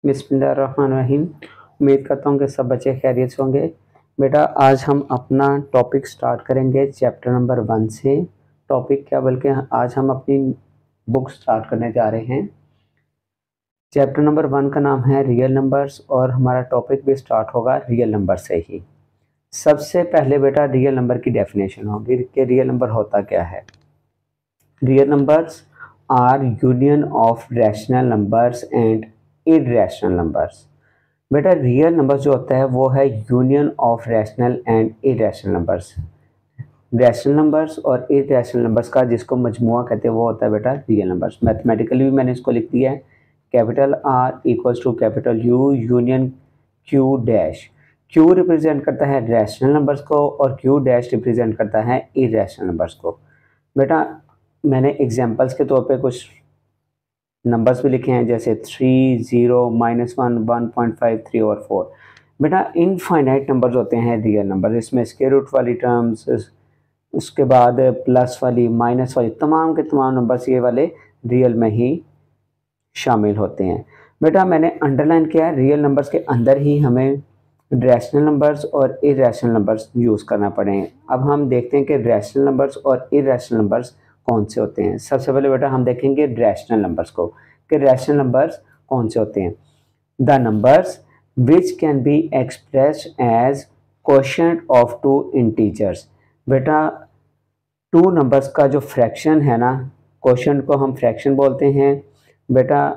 बिस्मिल्लाहिर्रहमानिर्रहीम। उम्मीद करता हूँ कि सब बच्चे खैरियत से होंगे। बेटा आज हम अपना टॉपिक स्टार्ट करेंगे चैप्टर नंबर 1 से। टॉपिक क्या बल्कि आज हम अपनी बुक स्टार्ट करने जा रहे हैं। चैप्टर नंबर 1 का नाम है रियल नंबर्स और हमारा टॉपिक भी स्टार्ट होगा रियल नंबर से ही। सबसे पहले बेटा रियल नंबर की डेफिनेशन होगी कि रियल नंबर होता क्या है। Real numbers are union of rational numbers and irrational numbers. बेटा रियल नंबर जो होता है वो है union of rational and irrational numbers. Rational numbers और इरेशनल नंबर्स का जिसको मजमुआ कहते हैं वो होता है बेटा रियल नंबर्स। मैथमेटिकली भी मैंने इसको लिख दिया है, capital R equals to capital U union Q dash. Q represent करता है रैशनल नंबर्स को और क्यू डैश रिप्रेजेंट करता है इरेशनल नंबर्स को। बेटा मैंने एग्जांपल्स के तौर पे कुछ नंबर्स भी लिखे हैं जैसे 3, 0, -1, 1.5, 3 और 4। बेटा इनफाइनाइट नंबर्स होते हैं रियल नंबर, इसमें स्क्वायर रूट वाली टर्म्स, उसके बाद प्लस वाली माइनस वाली तमाम के तमाम नंबर्स ये वाले रियल में ही शामिल होते हैं। बेटा मैंने अंडरलाइन किया है रियल नंबर्स के अंदर ही हमें रैशनल नंबर्स और इरेशनल नंबर्स यूज़ करना पड़ेंगे। अब हम देखते हैं कि रैशनल नंबर्स और इरेशनल नंबर्स कौन से होते हैं। सबसे पहले बेटा हम देखेंगे रैशनल नंबर्स को कि रैशनल नंबर्स कौन से होते हैं। The numbers which can be expressed as quotient of two integers. बेटा टू नंबर्स का जो फ्रैक्शन है ना, क्वोशिएंट को हम फ्रैक्शन बोलते हैं। बेटा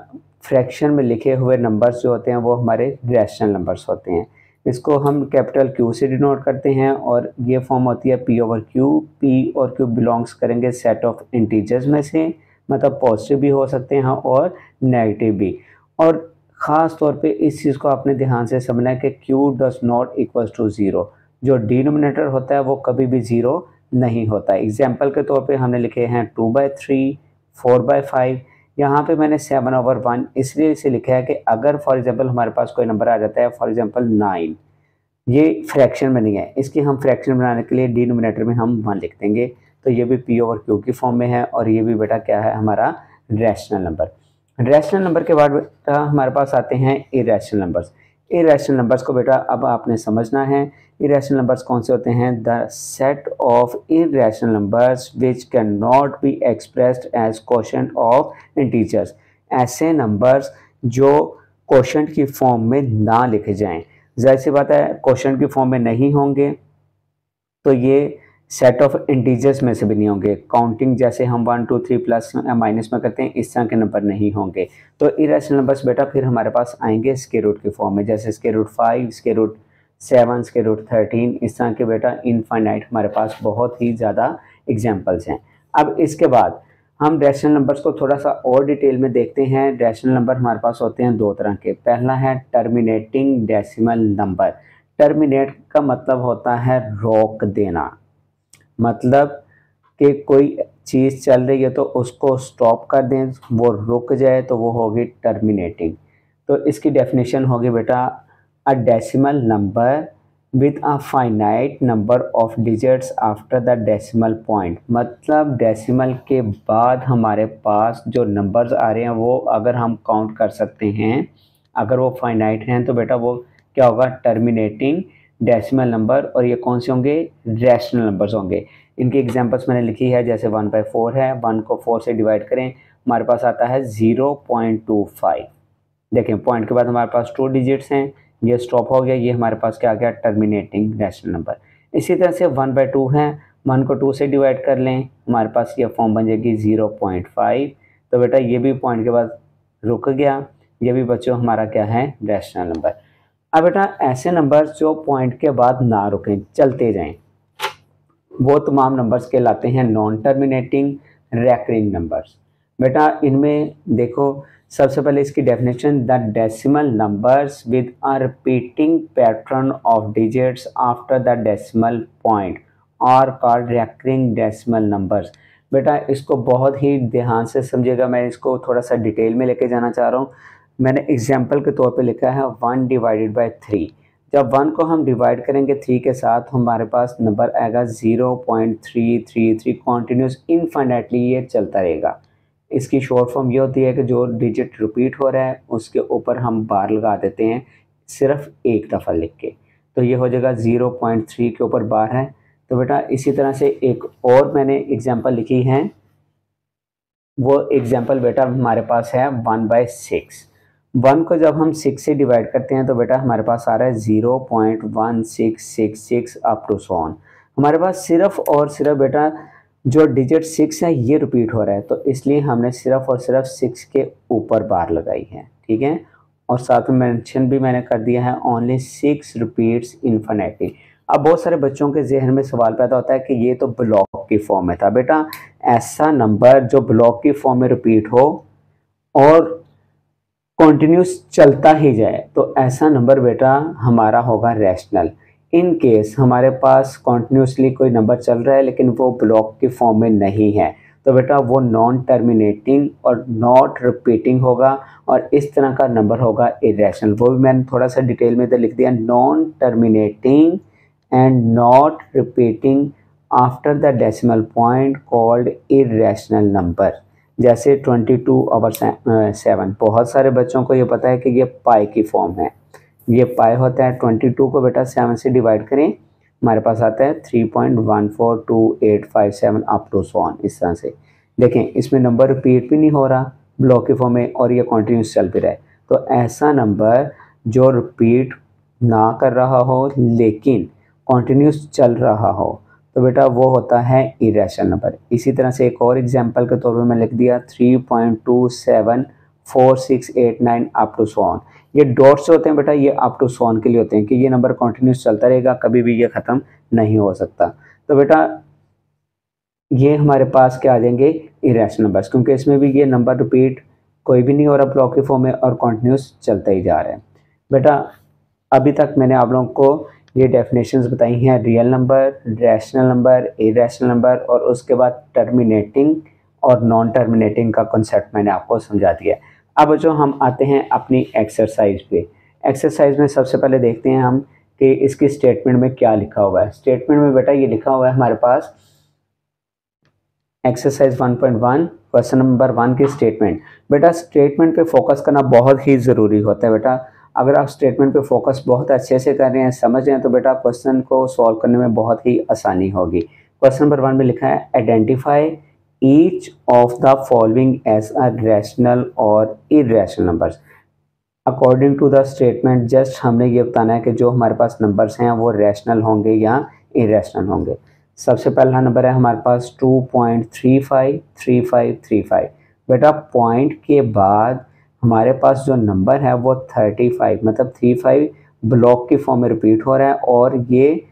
फ्रैक्शन में लिखे हुए नंबर्स जो होते हैं वो हमारे रैशनल नंबर्स होते हैं। इसको हम कैपिटल क्यू से डिनोट करते हैं और ये फॉर्म होती है पी ओवर क्यू। पी और क्यू बिलोंग्स करेंगे सेट ऑफ इंटीजर्स में से, मतलब पॉजिटिव भी हो सकते हैं और नेगेटिव भी। और ख़ास तौर पे इस चीज़ को आपने ध्यान से समझना है कि Q does not equals to zero. जो डिनोमिनेटर होता है वो कभी भी ज़ीरो नहीं होता। एग्जाम्पल के तौर पे हमने लिखे हैं 2/3, 4/5। यहाँ पे मैंने 7/1 इसलिए इसे लिखा है कि अगर फॉर एग्जांपल हमारे पास कोई नंबर आ जाता है फॉर एग्जांपल 9, ये फ्रैक्शन में नहीं है, इसकी हम फ्रैक्शन बनाने के लिए डिनोमिनेटर में हम 1 लिख देंगे, तो ये भी पी ओवर क्यू की फॉर्म में है और ये भी बेटा क्या है हमारा रैशनल नंबर। रैशनल नंबर के बाद बेटा हमारे पास आते हैं इरेशनल नंबर्स। इरेशनल नंबर्स को बेटा अब आपने समझना है इरेशनल नंबर्स कौन से होते हैं। The set of irrational numbers which can not be expressed as quotient of integers. ऐसे नंबर्स जो क्वोशिएंट की फॉर्म में ना लिखे जाएं। जाहिर सी बात है क्वोशिएंट की फॉर्म में नहीं होंगे तो ये सेट ऑफ इंटीजर्स में से भी नहीं होंगे। काउंटिंग जैसे हम 1, 2, 3 प्लस माइनस में करते हैं इस तरह के नंबर नहीं होंगे। तो इरेशनल नंबर्स बेटा फिर हमारे पास आएंगे स्क्वायर रूट की फॉर्म में, जैसे square root 5, square root 7, square root 13। इस तरह के बेटा इनफाइनाइट हमारे पास बहुत ही ज़्यादा एग्जाम्पल्स हैं। अब इसके बाद हम रैशनल नंबर्स को थोड़ा सा और डिटेल में देखते हैं। रैशनल नंबर हमारे पास होते हैं दो तरह के। पहला है टर्मिनेटिंग डेसिमल नंबर। टर्मिनेट का मतलब होता है रोक देना, मतलब कि कोई चीज़ चल रही है तो उसको स्टॉप कर दें, वो रुक जाए तो वो होगी टर्मिनेटिंग। तो इसकी डेफिनेशन होगी बेटा a decimal number with a finite number of digits after the decimal point. मतलब डेसिमल के बाद हमारे पास जो नंबर्स आ रहे हैं वो अगर हम काउंट कर सकते हैं, अगर वो फाइनाइट हैं तो बेटा वो क्या होगा टर्मिनेटिंग डेसिमल नंबर। और ये कौन से होंगे रैशनल नंबर्स होंगे। इनकी एग्जांपल्स मैंने लिखी है, जैसे 1/4 है, 1 को 4 से डिवाइड करें हमारे पास आता है 0.25। देखें पॉइंट के बाद हमारे पास 2 डिजिट्स हैं, ये स्टॉप हो गया, ये हमारे पास क्या आ गया टर्मिनेटिंग रैशनल नंबर। इसी तरह से 1/2 है, 1 को 2 से डिवाइड कर लें हमारे पास ये फॉर्म बन जाएगी 0.5। तो बेटा ये भी पॉइंट के बाद रुक गया, ये भी बच्चों हमारा क्या है रैशनल नंबर। अब बेटा ऐसे नंबर्स जो पॉइंट के बाद ना रुकें चलते जाएं वो तमाम नंबर्स कहलाते हैं नॉन टर्मिनेटिंग रैकरिंग नंबर्स। बेटा इनमें देखो सबसे पहले इसकी definition the decimal numbers with a repeating pattern of digits after the decimal point are called recurring decimal numbers. बेटा इसको बहुत ही ध्यान से समझिएगा, मैं इसको थोड़ा सा डिटेल में लेके जाना चाह रहा हूँ। मैंने एग्जाम्पल के तौर पे लिखा है 1/3। जब 1 को हम डिवाइड करेंगे 3 के साथ हमारे पास नंबर आएगा 0.333। कॉन्टीन्यूस इनफाइनाइटली ये चलता रहेगा। इसकी शॉर्ट फॉर्म ये होती है कि जो डिजिट रिपीट हो रहा है उसके ऊपर हम बार लगा देते हैं सिर्फ एक दफ़ा लिख के, तो ये हो जाएगा 0.3 के ऊपर बार है। तो बेटा इसी तरह से एक और मैंने एग्जांपल लिखी है, वो एग्जांपल बेटा हमारे पास है 1/6। 1 को जब हम 6 से डिवाइड करते हैं तो बेटा हमारे पास आ रहा है 0.1666 अप टू सो ऑन। हमारे पास सिर्फ और सिर्फ बेटा जो डिजिट 6 है ये रिपीट हो रहा है, तो इसलिए हमने सिर्फ और सिर्फ 6 के ऊपर बार लगाई है, ठीक है। और साथ में मेंशन भी मैंने कर दिया है ओनली 6 रिपीट्स इन्फिनिटली। अब बहुत सारे बच्चों के जहन में सवाल पैदा होता है कि ये तो ब्लॉक की फॉर्म में था। बेटा ऐसा नंबर जो ब्लॉक की फॉर्म में रिपीट हो और कॉन्टिन्यूस चलता ही जाए तो ऐसा नंबर बेटा हमारा होगा रैशनल। इन केस हमारे पास कॉन्टिन्यूसली कोई नंबर चल रहा है लेकिन वो ब्लॉक की फॉर्म में नहीं है तो बेटा वो नॉन टर्मिनेटिंग और नॉट रिपीटिंग होगा और इस तरह का नंबर होगा इरेशनल। वो भी मैंने थोड़ा सा डिटेल में इधर लिख दिया, non terminating and not repeating after the decimal point called irrational number. जैसे 22/7, बहुत सारे बच्चों को ये पता है कि ये पाई की फॉर्म है, ये पाई होता है। 22 को बेटा 7 से डिवाइड करें, हमारे पास आता है 3.142857 अप टू सो ऑन। इस तरह से देखें, इसमें नंबर रिपीट भी नहीं हो रहा ब्लॉक की फॉर्म में और ये कंटिन्यूस चल भी रहा है। तो ऐसा नंबर जो रिपीट ना कर रहा हो लेकिन कंटिन्यूस चल रहा हो तो बेटा वो होता है इरेशनल नंबर। इसी तरह से एक और एग्जांपल के तौर पर मैं लिख दिया 3.274689 अप टू सो ऑन। ये डॉट्स होते हैं बेटा, ये अप टू सो ऑन के लिए होते हैं कि ये नंबर कंटिन्यूस चलता रहेगा, कभी भी ये ख़त्म नहीं हो सकता। तो बेटा ये हमारे पास क्या आ जाएंगे इरेशनल नंबर्स, क्योंकि इसमें भी ये नंबर रिपीट कोई भी नहीं हो रहा ब्लॉक के फॉर्म में और कंटिन्यूस चलता ही जा रहा है। बेटा अभी तक मैंने आप लोगों को ये डेफिनेशंस बताई हैं, real number, rational number, irrational number और उसके बाद टर्मिनेटिंग और नॉन टर्मिनेटिंग का कॉन्सेप्ट मैंने आपको समझा दिया। अब जो हम आते हैं अपनी एक्सरसाइज पे, एक्सरसाइज में सबसे पहले देखते हैं हम कि इसकी स्टेटमेंट में क्या लिखा हुआ है। स्टेटमेंट में बेटा ये लिखा हुआ है हमारे पास एक्सरसाइज 1.1 क्वेश्चन नंबर 1 की स्टेटमेंट। बेटा स्टेटमेंट पे फोकस करना बहुत ही ज़रूरी होता है। बेटा अगर आप स्टेटमेंट पे फोकस बहुत अच्छे से कर रहे हैं, समझ रहे हैं, तो बेटा क्वेश्चन को सॉल्व करने में बहुत ही आसानी होगी। क्वेश्चन नंबर 1 में लिखा है identify each of the following as a rational और irrational numbers. According to the statement just हमने ये बताना है कि जो हमारे पास नंबर्स हैं वो रैशनल होंगे या इरेशनल होंगे। सबसे पहला नंबर है हमारे पास 2.353535। बेटा पॉइंट के बाद हमारे पास जो नंबर है वो 35 मतलब 35 ब्लॉक की फॉर्म में रिपीट हो रहा है और ये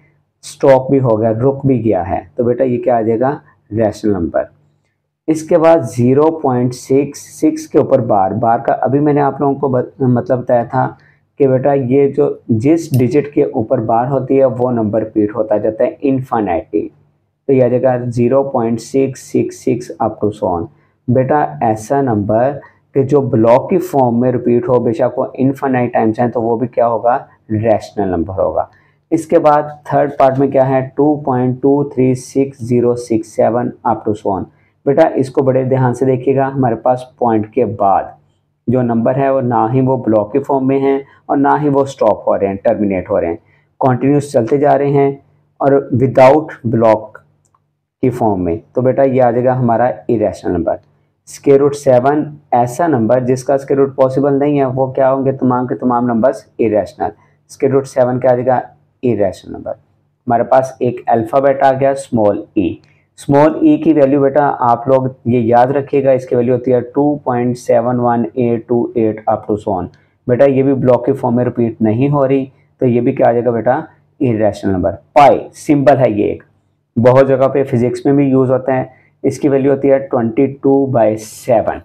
स्टॉप भी हो गया, रुक भी गया है, तो बेटा ये क्या आ जाएगा रैशनल नंबर। इसके बाद 0.66 के ऊपर बार का अभी मैंने आप लोगों को मतलब बताया था कि बेटा ये जो जिस डिजिट के ऊपर बार होती है वो नंबर रिपीट होता जाता है इनफाइनाइटली, तो यह आ जाएगा 0.666 अप टू सो ऑन। बेटा ऐसा नंबर कि जो ब्लॉक की फॉर्म में रिपीट हो, बेशक वो इनफाइनाइट टाइम्स हैं, तो वो भी क्या होगा रैशनल नंबर होगा। इसके बाद थर्ड पार्ट में क्या है 2.236067 अप टू सो ऑन। बेटा इसको बड़े ध्यान से देखिएगा, हमारे पास पॉइंट के बाद जो नंबर है वो ना ही वो ब्लॉक के फॉर्म में है और ना ही वो स्टॉप हो रहे हैं, टर्मिनेट हो रहे हैं, कॉन्टिन्यूस चलते जा रहे हैं और विदाउट ब्लॉक की फॉर्म में, तो बेटा ये आ जाएगा हमारा इरेशनल नंबर। स्क्वायर रूट 7 ऐसा नंबर जिसका स्क्वायर रूट पॉसिबल नहीं है, वो क्या होंगे तमाम के तमाम नंबर्स इरेशनल। स्क्वायर रूट 7 क्या आ जाएगा इरेशनल नंबर। हमारे पास एक अल्फ़ाबेट आ गया स्मॉल ई। स्मॉल ई की वैल्यू बेटा आप लोग ये याद रखिएगा, इसकी वैल्यू होती है 2.71828 अप टू सो ऑन। बेटा ये भी ब्लॉक की फॉर्म में रिपीट नहीं हो रही, तो ये भी क्या आ जाएगा बेटा इरेशनल नंबर। पाई सिंबल है, ये एक बहुत जगह पे फिजिक्स में भी यूज़ होता है। इसकी वैल्यू होती है 22/7।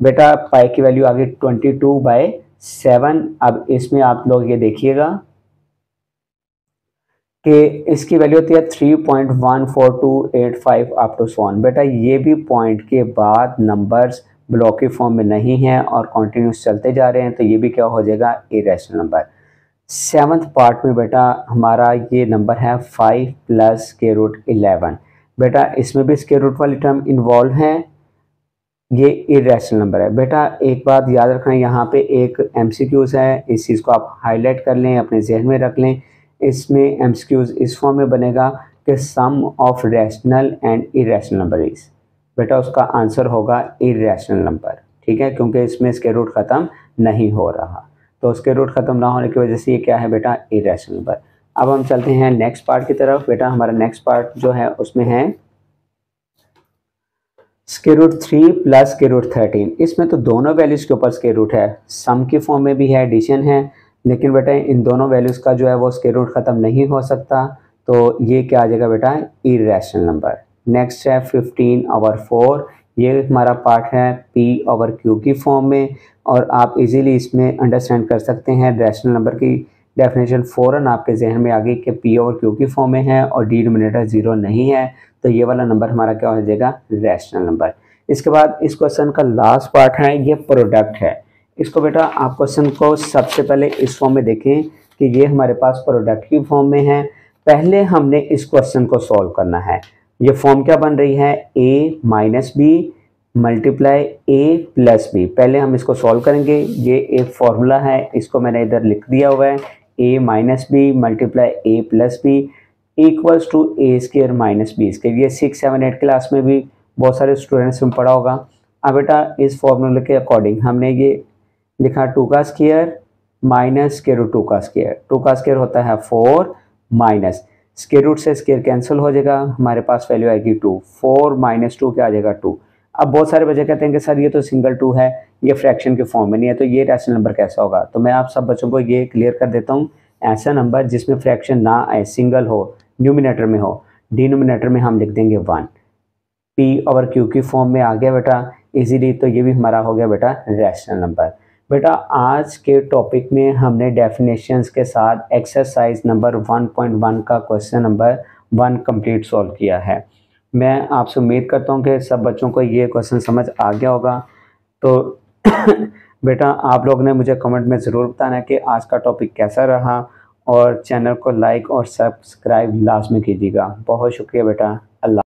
बेटा पाई की वैल्यू आ गई 22/7। अब इसमें आप लोग ये देखिएगा कि इसकी वैल्यू होती है 3.14285 अप टू सो ऑन। बेटा ये भी पॉइंट के बाद नंबर्स ब्लॉक की फॉर्म में नहीं हैं और कंटिन्यूस चलते जा रहे हैं, तो ये भी क्या हो जाएगा इरेशनल नंबर। सेवन्थ पार्ट में बेटा हमारा ये नंबर है 5 + स्क्वायर रूट 11। बेटा इसमें भी स्क्वायर रूट वाली टर्म इन्वॉल्व है ये इरेशनल नंबर है। बेटा एक बात याद रखना, यहाँ पे एक एमसीक्यूज है, इस चीज़ को आप हाईलाइट कर लें, अपने जहन में रख लें। इसमें एमसीक्यूज इस फॉर्म में बनेगा कि sum of rational and irrational number is, बेटा उसका आंसर होगा इरेशनल नंबर, ठीक है, क्योंकि इसमें स्क्वायर रूट ख़त्म नहीं हो रहा, तो स्क्वायर रूट ख़त्म ना होने की वजह से ये क्या है बेटा, इरेशनल नंबर। अब हम चलते हैं नेक्स्ट पार्ट की तरफ। बेटा हमारा नेक्स्ट पार्ट जो है उसमें है square root 3 plus square root 13। इसमें तो दोनों वैल्यूज़ के ऊपर स्क्वायर रूट है, सम की फॉर्म में भी है, एडिशन है, लेकिन बेटा इन दोनों वैल्यूज़ का जो है वो स्क्वायर रूट ख़त्म नहीं हो सकता, तो ये क्या आ जाएगा बेटा, इरेशनल नंबर। नेक्स्ट है 15/4, ये हमारा पार्ट है p/q की फॉर्म में, और आप इजीली इसमें अंडरस्टैंड कर सकते हैं रैशनल नंबर की डेफिनेशन फ़ौरन आपके जहन में आ गई कि p/q की फॉर्म में है और डिनोमिनेटर 0 नहीं है, तो ये वाला नंबर हमारा क्या हो जाएगा, रैशनल नंबर। इसके बाद इस क्वेश्चन का लास्ट पार्ट है, ये प्रोडक्ट है। इसको बेटा आप क्वेश्चन को सबसे पहले इस फॉर्म में देखें कि ये हमारे पास प्रोडक्ट की फॉर्म में है। पहले हमने इस क्वेश्चन को सॉल्व करना है। ये फॉर्म क्या बन रही है, a minus b multiply a plus b. पहले हम इसको सॉल्व करेंगे, ये एक फॉर्मूला है, इसको मैंने इधर लिख दिया हुआ है, a minus b multiply a plus b equals to a square minus b square. ये 6, 7, 8 क्लास में भी बहुत सारे स्टूडेंट्स में पढ़ा होगा। अब बेटा इस फॉर्मूले के अकॉर्डिंग हमने ये लिखा 2 का स्क्वायर माइनस स्क्वायर रूट 2 का स्क्वायर। 2 का स्क्वायर होता है 4 माइनस स्क्वायर रूट से स्क्वायर कैंसिल हो जाएगा, हमारे पास वैल्यू आएगी 2। 4 माइनस 2 क्या आ जाएगा, 2। अब बहुत सारे बच्चे कहते हैं कि सर ये तो सिंगल 2 है, ये फ्रैक्शन के फॉर्म में नहीं है, तो ये रैशनल नंबर कैसा होगा। तो मैं आप सब बच्चों को ये क्लियर कर देता हूँ, ऐसा नंबर जिसमें फ्रैक्शन ना आए, सिंगल हो, न्यूमिनेटर में हो, डिनोमिनेटर में हम लिख देंगे 1। p/q की फॉर्म में आ गया बेटा इजीली, तो ये भी हमारा हो गया बेटा रैशनल नंबर। बेटा आज के टॉपिक में हमने डेफिनेशंस के साथ एक्सरसाइज नंबर 1.1 का क्वेश्चन नंबर 1 कंप्लीट सॉल्व किया है। मैं आपसे उम्मीद करता हूँ कि सब बच्चों को ये क्वेश्चन समझ आ गया होगा। तो बेटा आप लोग ने मुझे कमेंट में ज़रूर बताना कि आज का टॉपिक कैसा रहा, और चैनल को लाइक और सब्सक्राइब लाजमी कीजिएगा। बहुत शुक्रिया बेटा। अल्लाह।